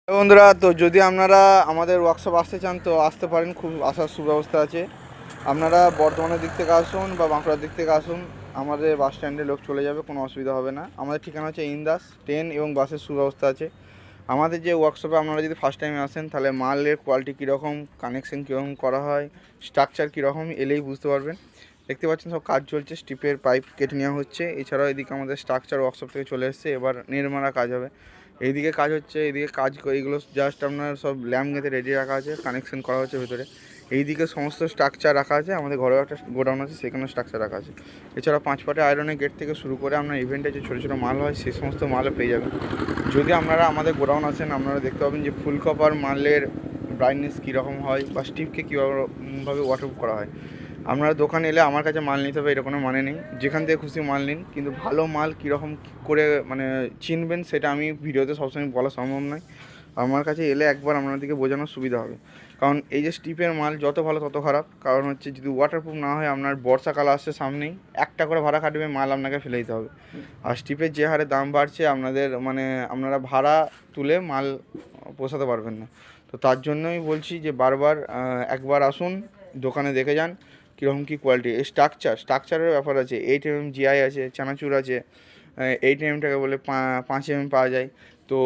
বন্ধুরা, তো যদি আপনারা আমাদের ওয়ার্কশপ আসতে চান তো আসতে পারেন, খুব আসার সুব্যবস্থা আছে। আপনারা বর্ধমানের দিক থেকে আসুন বা বাঁকুড়ার দিক থেকে আসুন, আমাদের বাস স্ট্যান্ডে লোক চলে যাবে, কোনো অসুবিধা হবে না। আমাদের ঠিকানা হচ্ছে ইন্দাস। ট্রেন এবং বাসের সুব্যবস্থা আছে। আমাদের যে ওয়ার্কশপে আপনারা যদি ফার্স্ট টাইমে আসেন তাহলে মালের কোয়ালিটি কীরকম, কানেকশন কীরকম করা হয়, স্ট্রাকচার কীরকম এলেই বুঝতে পারবেন। দেখতে পাচ্ছেন সব কাজ চলছে, স্টিপের পাইপ কেটে নেওয়া হচ্ছে। এছাড়াও এদিকে আমাদের স্ট্রাকচার ওয়ার্কশপ থেকে চলে এসেছে, এবার নির্মাণা কাজ হবে। এইদিকে কাজ হচ্ছে, এইদিকে কাজ এইগুলো জাস্ট আপনার সব ল্যাম্প গেঁথে রেডি রাখা আছে, কানেকশন করা হচ্ছে ভেতরে। এইদিকে সমস্ত স্ট্রাকচার রাখা আছে, আমাদের ঘরেও একটা গোডাউন আছে, সেখানেও স্ট্রাকচার রাখা আছে। এছাড়া 5 পাটে আয়রনের গেট থেকে শুরু করে আপনার ইভেন্টে যে ছোটো ছোটো মাল হয় সেই সমস্ত মালও পেয়ে যাবেন। যদি আপনারা আমাদের গোডাউন আসেন আপনারা দেখতে পাবেন যে ফুল কপার মালের ব্রাইটনেস কীরকম হয় বা স্টিপকে কীভাবে ওয়াটারপ্রুফ করা হয়। আপনারা দোকানে এলে আমার কাছে মাল নিতে হবে এরকম মানে নেই, যেখান থেকে খুশি মাল নিন, কিন্তু ভালো মাল কীরকম করে মানে চিনবেন সেটা আমি ভিডিওতে সবসময় বলা সম্ভব নয়। আমার কাছে এলে একবার আপনাদেরকে বোঝানোর সুবিধা হবে। কারণ এই যে স্টিপের মাল যত ভালো তত খারাপ। কারণ হচ্ছে যদি ওয়াটারপ্রুফ না হয়, আপনার বর্ষাকাল আসছে সামনেই, একটা করে ভাড়া কাটবে, মাল আপনাকে ফেলে দিতে হবে। আর স্টিপের যে হারে দাম বাড়ছে আপনাদের মানে আপনারা ভাড়া তুলে মাল পোষাতে পারবেন না। তো তার জন্যই বলছি যে বারবার একবার আসুন, দোকানে দেখে যান কীরকম কী কোয়ালিটি। এই স্ট্রাকচারের ব্যাপার আছে। 8 mm জিআই আছে, চানাচুর আছে। 8 mmটাকে বলে 5 mm পাওয়া যায়। তো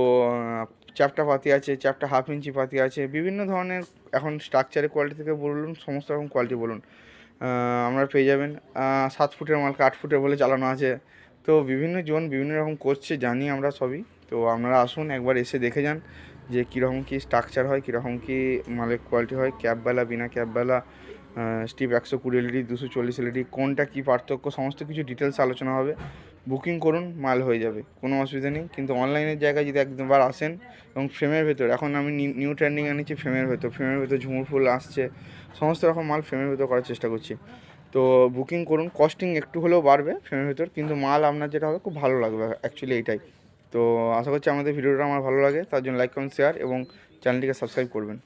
চ্যাপ্টা পাতি আছে, চ্যাপ্টা 1/2 ইঞ্চি পাতি আছে, বিভিন্ন ধরনের এখন স্ট্রাকচারের কোয়ালিটি থেকে বলুন, সমস্ত রকম কোয়ালিটি বলুন আপনারা পেয়ে যাবেন। 7 ফুটের মালকে 8 ফুটের বলে চালানো আছে। তো বিভিন্ন জন বিভিন্ন রকম করছে, জানি আমরা সবই। তো আপনারা আসুন, একবার এসে দেখে যান যে কীরকম কী স্ট্রাকচার হয়, কীরকম কী মালের কোয়ালিটি হয়, ক্যাপবেলা বিনা ক্যাপবেলা, স্টিপ 120 এলইডি 240 এলইডি, কোনটা কী পার্থক্য, সমস্ত কিছু ডিটেলস আলোচনা হবে। বুকিং করুন, মাল হয়ে যাবে, কোনো অসুবিধা নেই। কিন্তু অনলাইনের জায়গায় যদি একবার আসেন, এবং ফ্রেমের ভেতর এখন আমি নিউ ট্রেন্ডিং আনিছি ফ্রেমের ভেতর ঝুমুর ফুল আসছে, সমস্ত রকম মাল ফ্রেমের ভেতর করার চেষ্টা করছি। তো বুকিং করুন, কস্টিং একটু হলেও বাড়বে ফ্রেমের ভেতর, কিন্তু মাল আপনার যেটা হবে খুব ভালো লাগবে, অ্যাকচুয়ালি এইটাই। তো আশা করছি আমাদের ভিডিওটা আমার ভালো লাগে, তার জন্য লাইক কমেন্ট শেয়ার এবং চ্যানেলটিকে সাবস্ক্রাইব করবেন।